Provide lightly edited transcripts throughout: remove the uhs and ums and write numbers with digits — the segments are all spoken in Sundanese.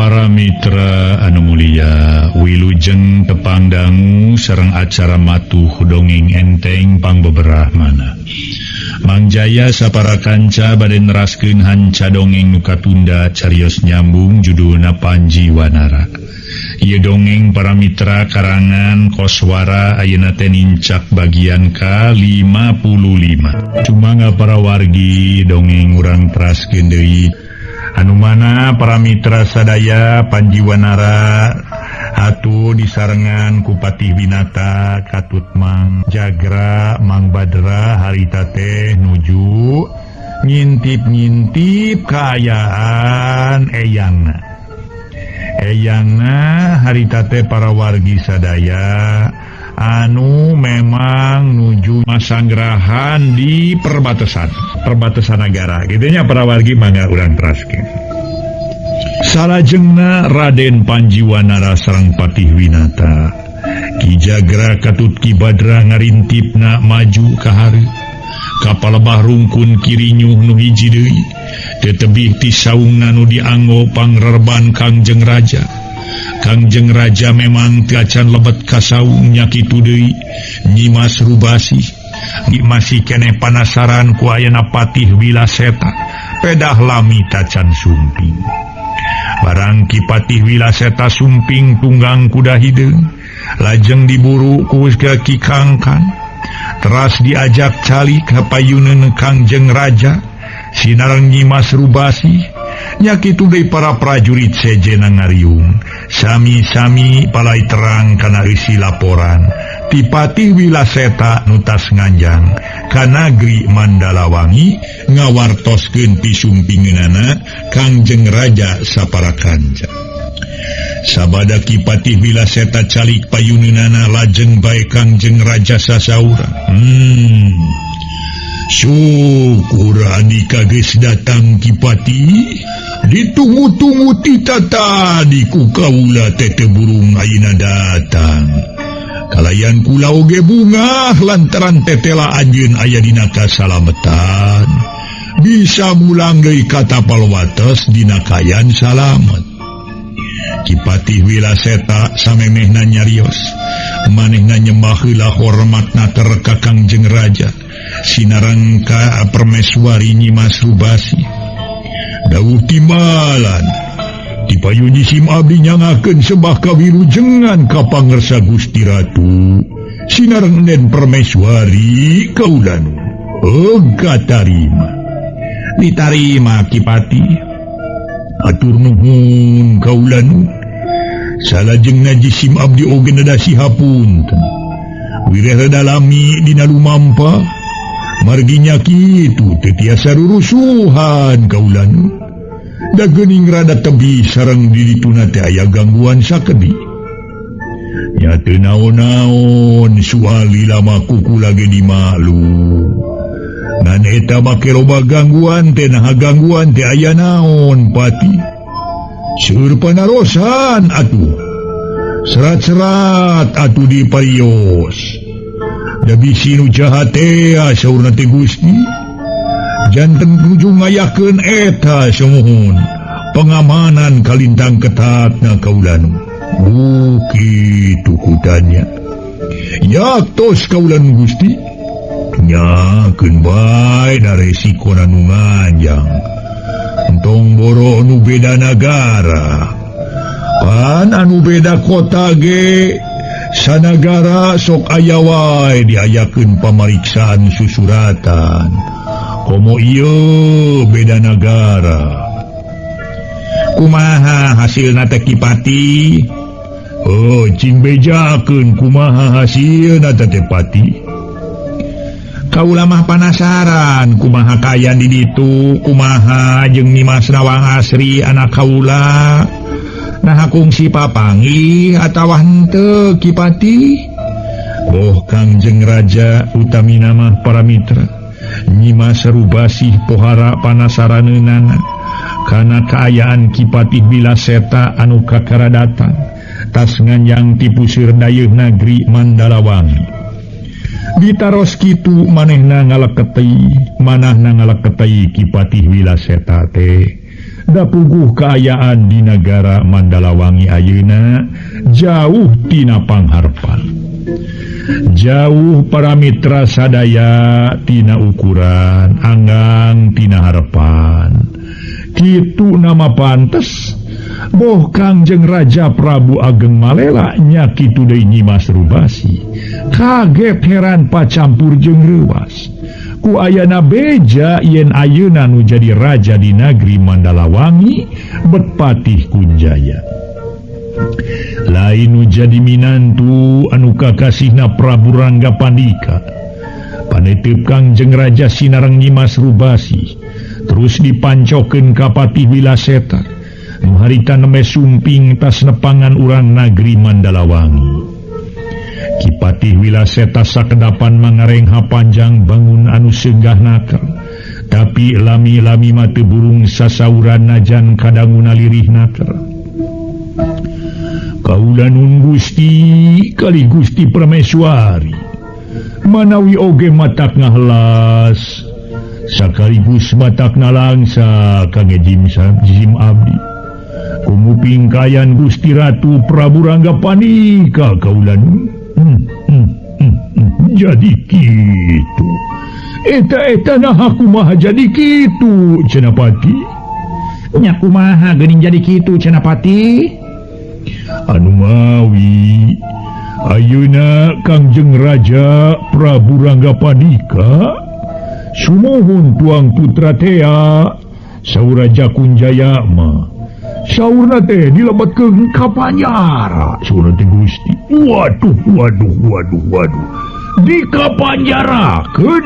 Para mitra anu mulia, wilujeng tepangdangu sareng acara matuh dongeng enteng pangbeberah mana. Mang Jaya sapara kanca bade neraskeun hanca dongeng nu katunda carios nyambung judulna Panji Wanara. Ieu dongeng para mitra karangan Koswara ayeuna teh nincak bagian ka-55. Cumaga para wargi dongeng urang teraskeun deui. Anu mana para mitra sadaya Panji Wanara atuh disarengan ku Patih Winata katut Mang Jagra Mang Badra harita teh nuju ngintip-ngintip kaayaan eyangna harita teh para wargi sadaya anu memang nuju masanggrahan di perbatasan negara gitunya para wargi mangga urang teraskeun. Salajengna Raden Panji Wanara sareng Patih Winata Ki Jagra katut Ki Badra ngarintipna maju ka hareup kapalebah rungkun kirinyuh nu hiji deui tetebih ti saungna nu dianggo pangrerban Kangjeng Raja. Kangjeng Raja memang tiacan lebet ka saung nya kitu deui Nyimas Rubasi masih keneh panasaran ku ayeuna Patih Wilaseta pedah lami tacan sumping. Barang Ki Patih Wilaseta sumping tunggang kuda hideung lajeng diburu ku Ki Kangkan teras diajak calik ka payuneun Kangjeng Raja sinareng Nyimas Rubasi nya kitu deui para prajurit sejena ngariung sami-sami palai terang kana isi laporan ti Patih Wilaseta nutas nganjang ka nagri Mandalawangi ngawartoskeun pisumpingeunana Kangjeng Raja sapara kanca. Sabada Ki Patih Wilaseta calik payuneunana lajeng bae Kangjeng Raja sasaura. Syukur andika geus datang Ki Patih. Ditunggu-tunggu tita tadi ku kaula tete burung ayeuna datang. Kalayan kula oge bungah lantaran tetela anjeun aya dina kasalametan. Bisa mulang deui ka tapal wates dina kayan salamet. Ki Patih Wilaseta samemehna nyarios manehna nyembah heula hormatna ter ka Kangjeng Raja sinareng ka permeswari Nyimas Rubasi. Dawuh timbalan ti payun sim abdi nyangakeun sembah kawilujengan ka pangersa Gusti Ratu sinareng den permeswari kaulanu ega tarima. Ditarima Ki Patih atur nuhun kaulanu. Salajengna jisim abdi oge nedasi hapunten wireh dalami dina lumampa marginya kitu teu tiasa rurusuhan kaulanu da geuning rada tebi sareng dirituna teh aya gangguan sakedi nya teu naon-naon suali lama kuku lagi di malu ngan eta make loba gangguan teh nah gangguan teh aya naon Patih seur panarosan atuh serat-serat atuh diparios da bisi nu jahat teh saurna teh Gusti janten nuju ngayakeun eta samohon pengamanan kalintang ketatna kaulanu kitu kudanya yaktos kaulanu Gusti nyakeun bae da resiko nu nganjang entong boro nu beda negara pan anu beda kota ge sanagara sok aya wae diayakeun pamariksaan susuratan komo ieu beda negara kumaha hasilna teh Ki Patih cing bejakeun kumaha hasilna teh Patih. Kaula mah panasaran kumaha kayan di ditu kumaha jeung Nyimas Nawang Asri anak kaula nah kungsi papanggih atawa henteu Ki Patih. Kangjeng Raja utamina mah para mitra Nyimas Rubasi pohara panasaraneunana kana kaayaan Ki Patih Wilaseta anu kakara datang tas nganjang ti puseur dayeuh nagri Mandalawangi. Ditaros kitu manehna ngaleketei Ki Patih Wilaseta teh da puguh kaayaan di negara Mandalawangi ayeuna jauh tina pangharpan. Jauh para mitra sadaya tina ukuran anggang tina harapan. Kitu nama pantes boh Kangjeng Raja Prabu Ageng Malela nya kitu deui Nyimas Rubasi. Kaget heran pacampur jeung reuwas. Ku ayana beja yen ayeuna nu jadi raja di negeri Mandalawangi bet Patih Kunjaya. Lain nu jadi minantu anu kakasihna Prabu Rangga Pandika. Paneteup Kangjeng Raja Sinareng Nyimas Rubasi terus dipancokeun ka Patih Wilaseta nu harita neme sumping tas nepangan urang nagri Mandalawangi. Ki Patih Wilaseta sakedapan mangarengha panjang bangun anu senggah naker, tapi lami-lami mate burung sasauran najan kadanguna lirih naker. Kaula nun Gusti kali Gusti Prameswari manawi oge matak ngahelas sakaligus matak nalangsa kangge jim abdi kumuping kayan Gusti Ratu Prabu Rangga Pandika kaula nun jadi kitu eta nah kumaha jadi kitu Cenapati nya kumaha geuning jadi kitu Cenapati anu mawi ayeuna Kangjeng Raja Prabu Rangga Pandika sumuhun tuang putra tea saur Raja Kunjaya mah saurna teh dilebatkeun ka Panjara saurna teh Gusti. Waduh dikapanjarakeun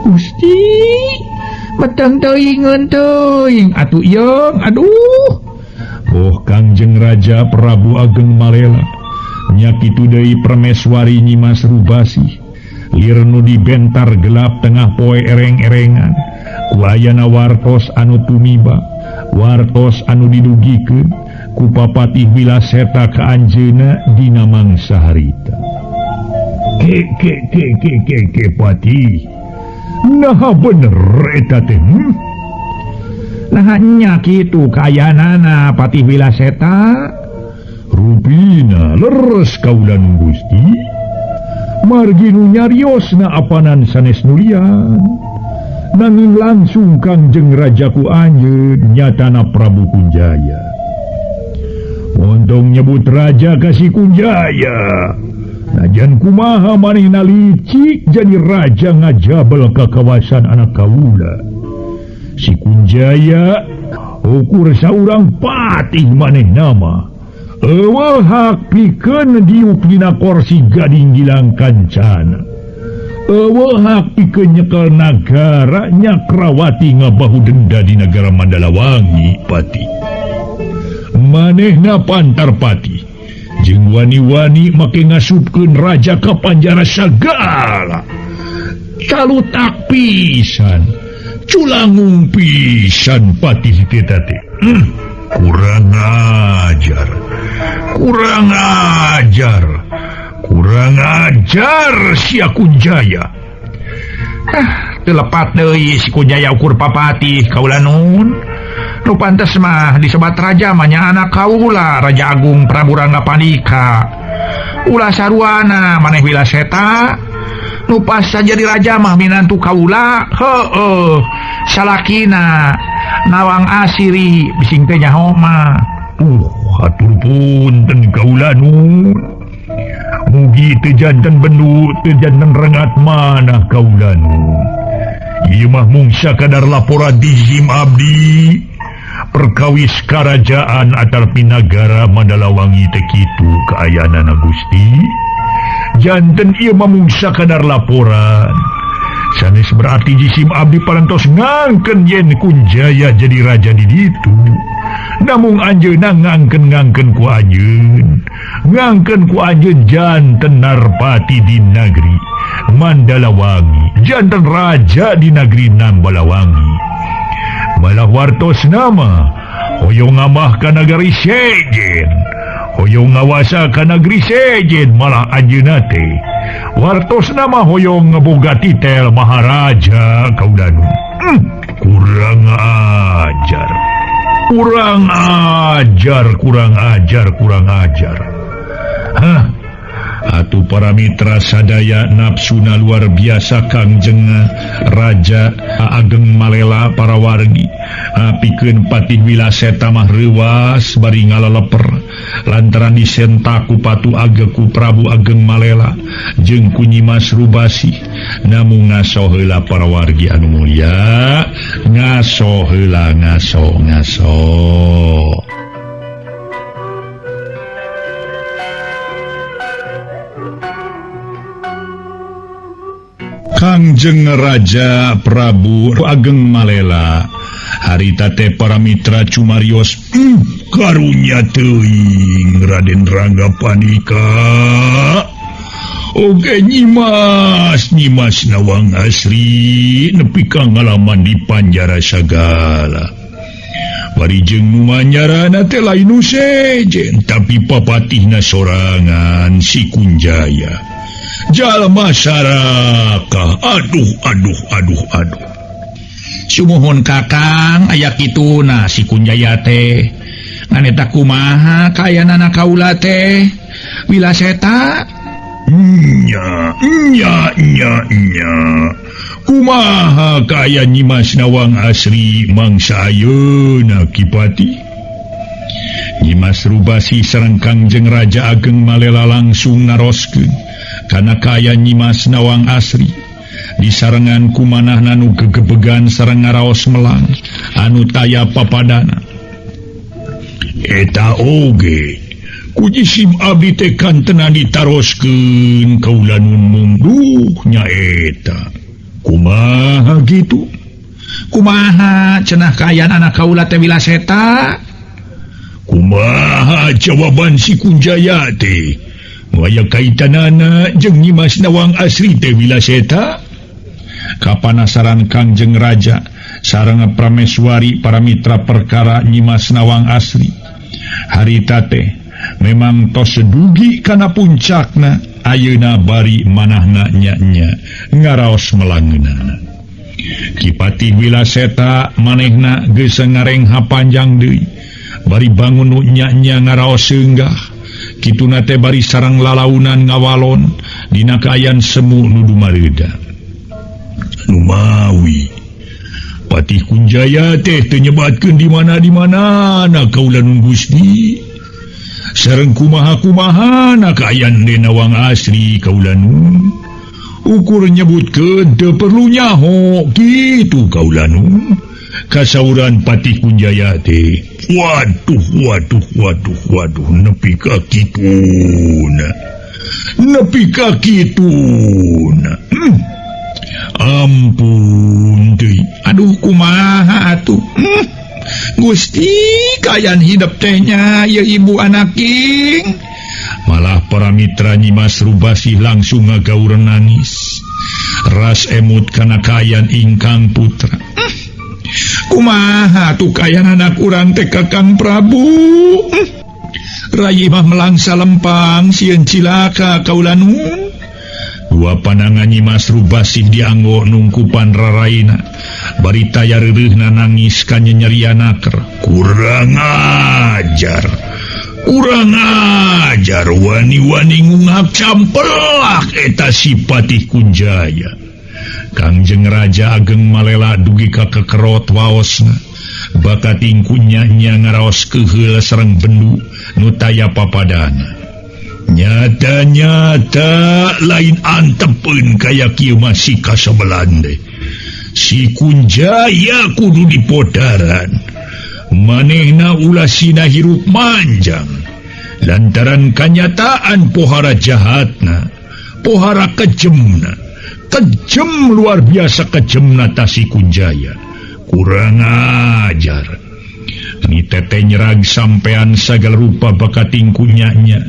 Gusti beteng teuing teuing atuh yeung aduh. Oh Kangjeng Raja Prabu Ageng Malela nya kitu deui Prameswari Nyimas Rubasi lir nu dibentar gelap tengah poe ereng-erengan ku ayana wartos anu tumiba wartos anu didugikeun ku Patih Wilaseta ka anjeunna dina mangsa harita. Ke Patih naha bener eta teh nah nya kitu kayanana Patih Wilaseta rupina leres kaula nu Gusti margi nu nyariosna apanan sanes nulian nanging langsung Kangjeng Raja ku anjeun nyatana Prabu Kunjaya. Montong nyebut raja kasih Kunjaya najan kumaha manehna licik jadi raja ngajabel ka kawasan anak kaula. Si Kunjaya ukur saurang patih maneh nama eueuh hak pikeun diuk dina kursi Gading Gilang Kancana eueuh hak pikeun nyekel nagara Nyakrawati ngabahu denda di negara Mandalawangi. Patih manehna pantar Patih jeung wani-wani make ngasupkeun raja ka Panjara sagala calutak pisan culangung pisan Patih kita teh. Kurang ajar sia Kunjaya. Telepat deui si Kunjaya ukur papatih kaula nun. Nu pantes mah disebat raja mah nya anak kaula Raja Agung Prabu Rangga Pandika. Ulah saruana maneh Wilaseta nu pas jadi raja mah minantu kaula heueuh salakina Nawang Asiri bising teh nyaho mah hatur punten kaula nun mugi teu janten bendu teu janten rengat manah kaula nun ieu mah mung sakadar laporan di jim abdi perkawis karajaan atarpi nagara Mandalawangi teh kitu kaayanana Gusti. Janten ieu mah mung sakadar laporan sanes berarti jisim abdi parantos ngangken yen Kunjaya jadi raja di ditu. Namung anjeunna ngangken ku anjeun janten narpati di negeri Mandalawangi, janten raja di negeri Nambalawangi. Malah wartos nama hoyong ngamah ka nagari Sejen, hoyong ngawasa ka negeri Sejen. Malah anjeunna teh wartos nama hoyong ngeboga titel maharaja kaula nu. Kurang kurang ajar. Atuh para mitra sadaya nafsuna luar biasa Kangjeng Raja Ageng Malela para wargi pikeun Patih Wilaseta mah reuwas bari ngaleleper lantaran disenta ku Patu Ageku Prabu Ageng Malela jeung ku Nyi Mas Rubasi. Namung ngaso heula para wargi anu mulya, ngaso heula ngaso. Kangjeng Raja Prabu Ageng Malela harita teh para mitra cumarios karunya teuing Raden Rangga Panika oge Nyimas Nawang Asri nepi ka ngalaman di panjara sagala. Bari jeung nu manyarana teh lain nu sejen tapi papatihna sorangan si Kunjaya. Jalma saraka, aduh. Sumuhun Kakang, aya kituna si Kunjaya teh. Nganeta kumaha kayanana kaula teh? Wilaseta? Nya. Kumaha kaya Nyi Mas Nawang Asri mangsa ayeuna Kipati? Nyi Mas Rubasi sareng Kangjeng Raja Ageng Malela langsung naroskeun kana kaya Nyi Mas Nawang Asri disarengan kumanahna nu gegebegan sareng ngaraos melang anu taya papadana. Eta oge kujisim abdi teh kantena ditaroskeun kaula nun mungduh nyaeta. Kumaha gitu? Kumaha cenah kaayaan anak kaula teh Wilaseta? Kumaha jawaban si Kunjaya teh? Waya kaitanana jeung Nyi Mas Nawang Asri teh Wilaseta? Kapanasaran Kangjeng Raja sareng prameswari para mitra perkara Nyi Mas Nawang Asri. Harita teh memang tos sedugi kana puncakna ayeuna bari manahna nya ngaraos melangeunana. Kipati Wilaseta manehna geus ngarengha panjang deui bari bangun nu nya ngaraos seunggah. Kituna teh bari sareng lalaunan ngawalon dina kaayan semu nu dumareuda. Numawi Patih Kunjaya teh teu nyebatkeun di mana-na kaula nun Gusti. Sareng kumaha na kaayan Nawang Asri kaula nun. Ukur nyebutkeun teu perlu nyaho kitu kaula nun. Kasauran Patih Kunjaya teh, waduh, nepi ka kituna. Ampun deui. Aduh kumaha atuh. Gusti kayan hidup tehnya ya ibu anaking. Malah para mitra Nyi Mas Rubasi langsung ngagaur nangis. Ras emut kana kayan ingkang putra. Kumaha tuh kayan anak urang teh Kakang Prabu? Rayi mah melangsa lempang sieun cilaka kaula nun. Dua pandangan Nyi Mas Rubasi dianggo nungkupan raraina. Bari taya reureuhna nangis ka nyerianaker. Kurang ajar wani-wani ngungap campelak eta si Patih Kunjaya. Kangjeng Raja Ageng Malela dugi ka kekerot waosna bakat tingkunya ngaraos keheul sareng bendu nu taya papadana. Nyata lain antepeun kaya kieu masih kasebelan teh. Si Kunjaya kudu dipodaran. Manehna ulah sina hirup manjang lantaran kanyataan pohara jahatna, pohara kejemna. Kejem luar biasa kejemna ta si Kunjaya. Kurang ajar. Ni teteh nyerang sampean sagala rupa bakat tingkunyanya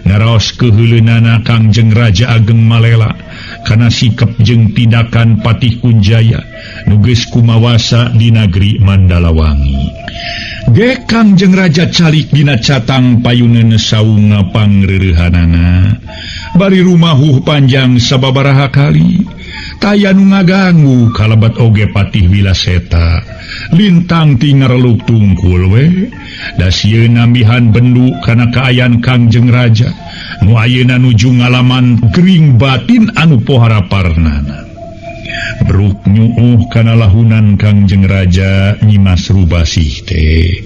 ngaraos keheuleunan Kangjeng Raja Ageng Malela kana sikap jeung tindakan Patih Kunjaya nu geus kumawasa di negeri Mandalawangi. Ge Kangjeng Raja calik dina catang payuneun saunga pangreurehanana bari rumahuh panjang sababaraha kali taya nu ngaganggu kalabat oge Patih Wilaseta lintang tingareluk tungkul we dasieun namihan bendu kana kaayaan Kangjeng Raja nu ayeuna nuju ngalaman gering batin anu pohara parnana. Bruk nyuuh kana lahunan Kangjeng Raja Nyimas Rubasih teh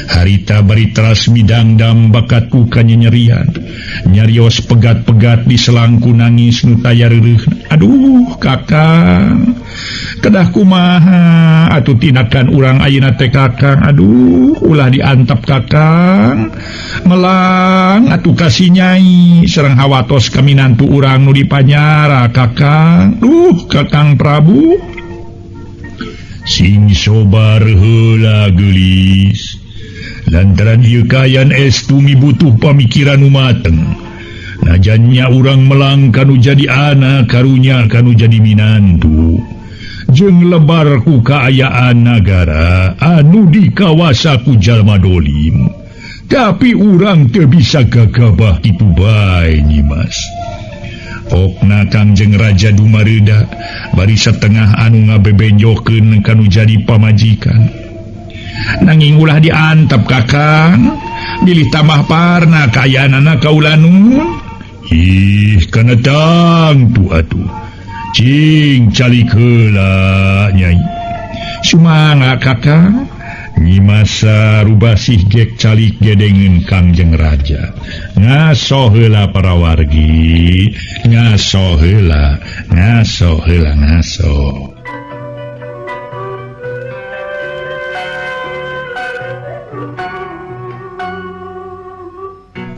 harita bari teras midangdam bakat ku kanyerian nyarios pegat-pegat di selangku nangis nu taya reureuh. Aduh Kakang kedah kumaha atuh tinakan urang ayeuna teh Kakang. Aduh ulah diantep Kakang melang atuh kasih Nyai sareng hawatos kaminantu urang nu dipanyara Kakang. Duh Kakang Prabu sing sobar heula geulis lantaran ieu kayan estu mibutuh pamikiran nu mateng. Najannya urang melang kanu jadi anak karunya kanu jadi minantu jeung lebar ku kaayaan nagara anu dikawasa ku jalma dolim, tapi urang teu bisa gagabah kitu bae Nyimas. Pokna Kangjeng Raja dumareuda bari setengah anu ngabebenjokeun kanu jadi pamajikan. Nanging ulah diantep Kakang bilih tambah parna kaayaanana kaula nun. Ih kana tangtu atuh cing calik heula Nyai. Sumangga Kakang. Nyimas Rubasih gek calik gedengeun Kangjeng Raja. Ngaso heula para wargi, ngaso heula, ngaso heula, ngaso.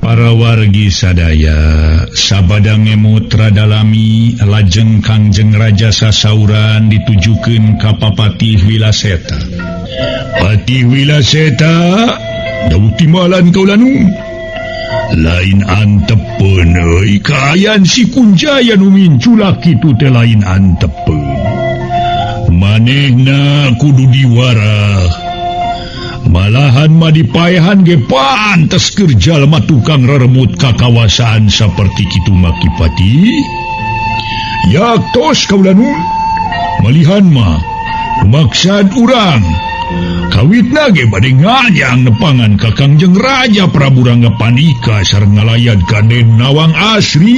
Para wargi sadaya sabada ngemut radalami lajeng Kangjeng Raja sasauran ditujukeun ka Patih Wilaseta. Patih Wilaseta daud timbalan kaula nu lain antepeun euy kaayaan si Kunjaya nu minculak kitu teh lain antepeun. Manehna kudu diwarah malahan madipaehan ge pantes keur jalma tukang reremut kakawasaan saperti kitu Makipati. Yaktos kaula nu malihan mah maksad urang kawitna ge bade nganyang nepangan ka Kangjeng Raja Prabu Ranggapandika sareng ngalayad kaden nawang asri.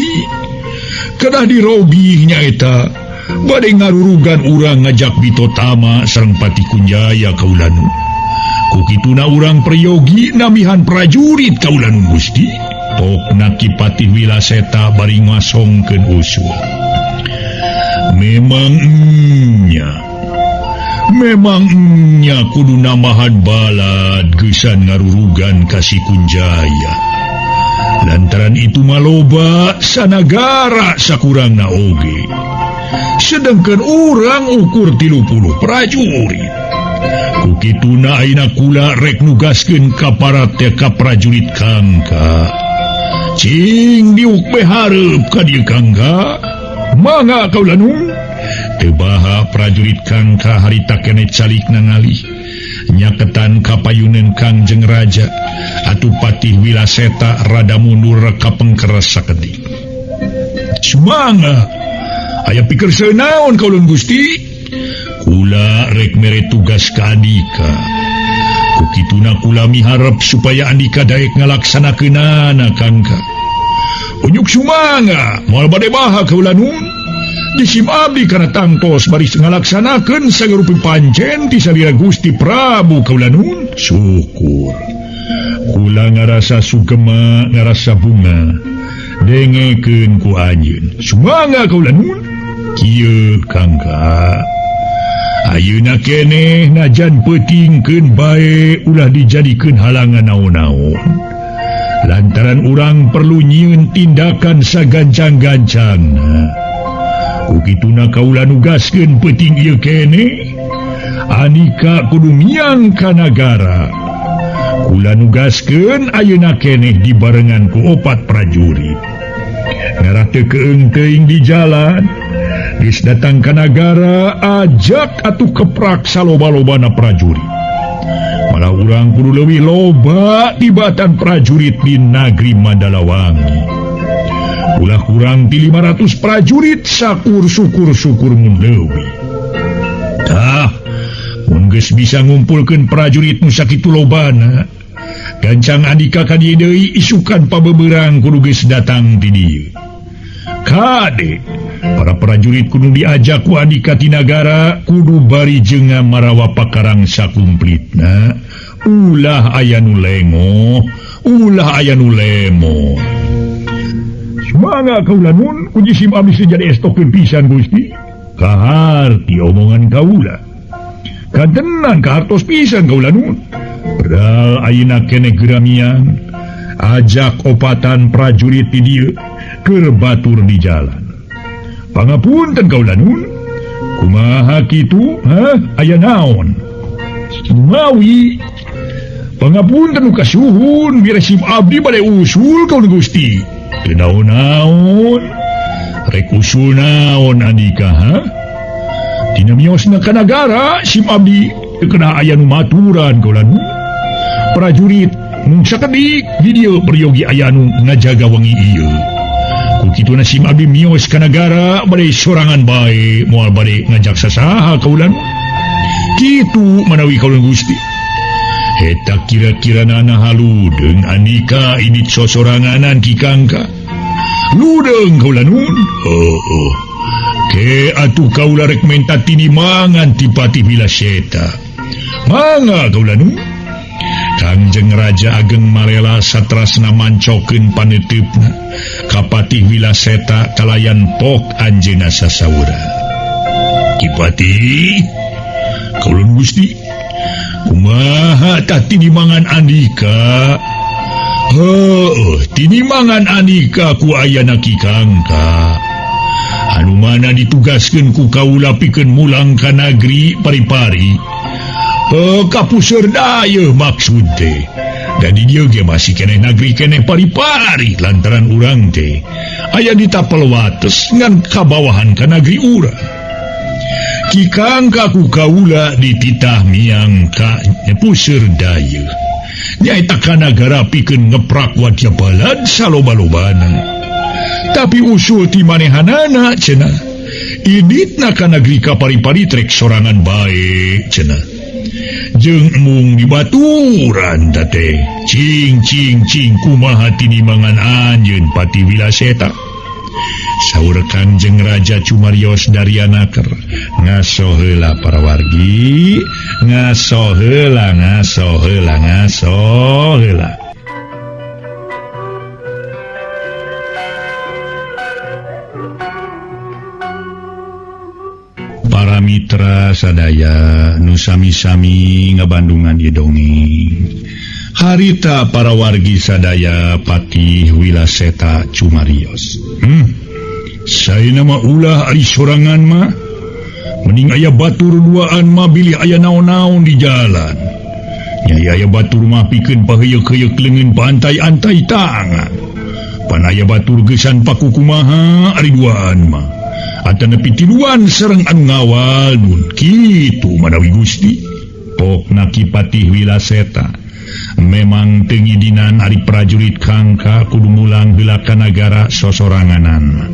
Kedah dirogih nyaeta bade ngarurugan urang ngajak Bitotama sareng Pati Kunjaya kaula nu. Kukituna urang prayogi namihan prajurit kaula nu Gusti. Pokna Ki Patih Wilaseta bari ngasongkeun usul. Memang nya kudu namahan balad geusan ngarurugan ka si Kunjaya. Lantaran itu maloba sanagara sakurangna oge. Sedangkan urang ukur 30 prajurit. Kukituna ayeuna kula rek nugaskeun ka para teka prajurit Kangka. Cing diuk behareup ka dieu Kangka. Mangga kaula nu. Teu baha prajurit Kangka harita keneh calik nangalih nyaketan kapayuneun Kangjeng Raja atuh Patih Wilaseta rada mundur ka pengkeres sakedik. Sumangga aya pikeun saeunaon kaulun Gusti? Kula rek mere tugas ka Andika. Kukituna kula miharep supaya Andika daek ngalaksanakeunana Kangka. Unyuk sumangga moal bade baha kaula nu. Disim abdi kana tangtos bari ngalaksanakeun sangarupi pancen ti salira Gusti Prabu kaula nu. Syukur. Kula ngarasa sugema ngarasa bunga dengekeun ku anjeun. Sumangga kaula nu. Kieu Kangka. Ayeuna keneh najan peutingkeun bae ulah dijadikeun halangan naon-naon. Lantaran urang perlu nyieun tindakan sagancang-gancangna. Kukituna kaula nugaskeun peuting ieu keneh. Andika kudu miang ka nagara. Kula nugaskeun ayeuna keneh dibarengan ku 4 prajurit. Ngarah teu keung teuing di jalan. Geus datang ka nagara ajak atuh keprak saloba-lobana prajurit. Malah urang kudu leuwih loba tibatan prajurit di nagri Mandalawangi. ulah kurang di 500 prajurit sakur syukur-syukur mun leuwih. Mun geus bisa ngumpulkeun prajurit nu sakitu lobana, gancang Andika ka dieu deui isukan pabeberang kudu geus datang ti dieu. Kade para prajurit kudu diajak ku Andika ti nagara kudu bari jeung marawa pakarang sakumplitna. Ulah aya nu lengo, ulah aya nu lemon. Mangga kaula nun uji sim abdi jadi estokeun pisan Gusti. Kaharti omongan kaula. Kadenan kahartos pisan kaula nun. Padahal ayeuna keneh geramian ajak opatan prajurit ti dieu keur batur di jalan. Pangapunten kaula nun. Kumaha kitu? Aya naon? Mawi pangapunten nu kasuhun bira sim abdi bade usul kaula Gusti. Teu naon-naon. Rek usul naon Andika Tina miosna ka nagara sim abdi teu kena aya nu maturan kaula nu. Prajurit mun sakedik di dieu peryogi aya nu ngajaga wengi ieu. Ku kituna sim abdi mios ka nagara bade sorangan bae moal bade ngajak sasaha kaula nu. Kitu manawi kaula Gusti. Eta kira-kira nana haludeng Andika ini sosoranganan ki Kangka. Ludeng kaula nun. Ke atuh kaula rek menta tinimangan ti Patih Wilaseta. Mangga kaula nun. Kangjeng Raja Ageng Marela satrasna mancokeun paneteupna ka Patih Wilaseta kalayan pok anjeunna sasaura. Ki Patih, kaula Gusti. Kumaha tah tinimangan Andika? Tinimangan Andika ku ayana Ki Kangka. Anu mana ditugaskeun ku kaula pikeun mulang ka nagri Paripari. Kapuseur daya maksud teh. Da di dieu ge masih keneh nagri keneh Paripari lantaran urang teh aya di tapel wates ngan kabawahan ka nagri urang. Ki Kangka ku kaula dititah miang ka puseur daya. Nyaeta ka nagara pikeun ngeprak wadya balad saloba-lobana. Tapi usul ti manehanana cenah. Iditna ka nagri ka Paripari trek sorangan bae cenah. Jeung mung dibaturan teh. Cing kumaha tinimangan anjeun Patih Wilaseta. Saur Kangjeng Raja Cumarios Daryanaker. Ngaso heula para wargi, ngaso heula. Para mitra sadaya nu sami-sami ngabandungan ieu dongeng. Harita para wargi sadaya Patih Wilaseta Cumarios. Saena mah ulah ari sorangan mah. Mending aya batur duaan mah bilih aya naon-naon di jalan. Nya aya batur mah pikeun paheyeuk-heyeuk leungeun pantai-antai tangan. Pan aya batur geusan paku kumaha ari duaan mah. Anta nepi tiluan sareng anu ngawal nun. Kitu manawi Gusti. Pokna Ki Patih Wilaseta memang tengidinan ari prajurit Kangka kudu mulang heula ka nagara sosoranganan.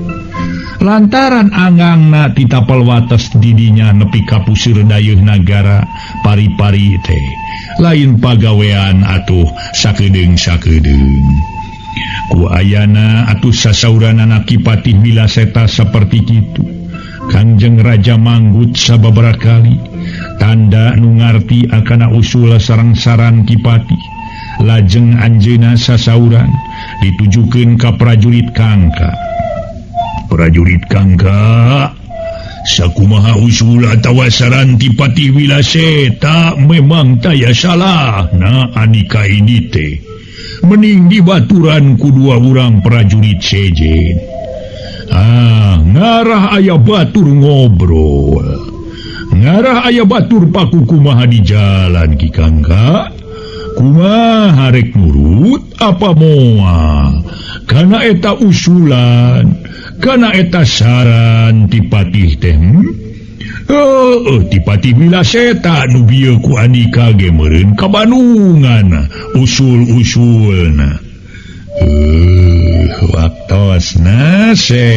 Lantaran angangna ti tapel wates didinya nepi ka puseur dayeuh nagara Paripari teh lain pagawean atuh sakedeung. Ku ayana atuh sasauranana Ki Patih Wilaseta saperti kitu. Kangjeng Raja manggut sababaraha kali tanda nu ngarti akana usul sareng saran Ki Patih. Lajeng anjeunna sasauran ditujukeun ka prajurit Kangka. Prajurit Kangka, sakumaha usul atawa saran ti Patih Wilaseta memang taya salah na Andika ini teh. Mending dibaturan ku dua urang prajurit sejen. Ngarah aya batur ngobrol. Ngarah aya batur paku kumaha di jalan Ki Kangka. Kumaha rek nurut apa moal. Kana eta usulan, kana eta saran ti Patih teh. Ti Patih Wilaseta nu bieu ku Andika ge meureun ka Bandungan usul-usulna. waktu nase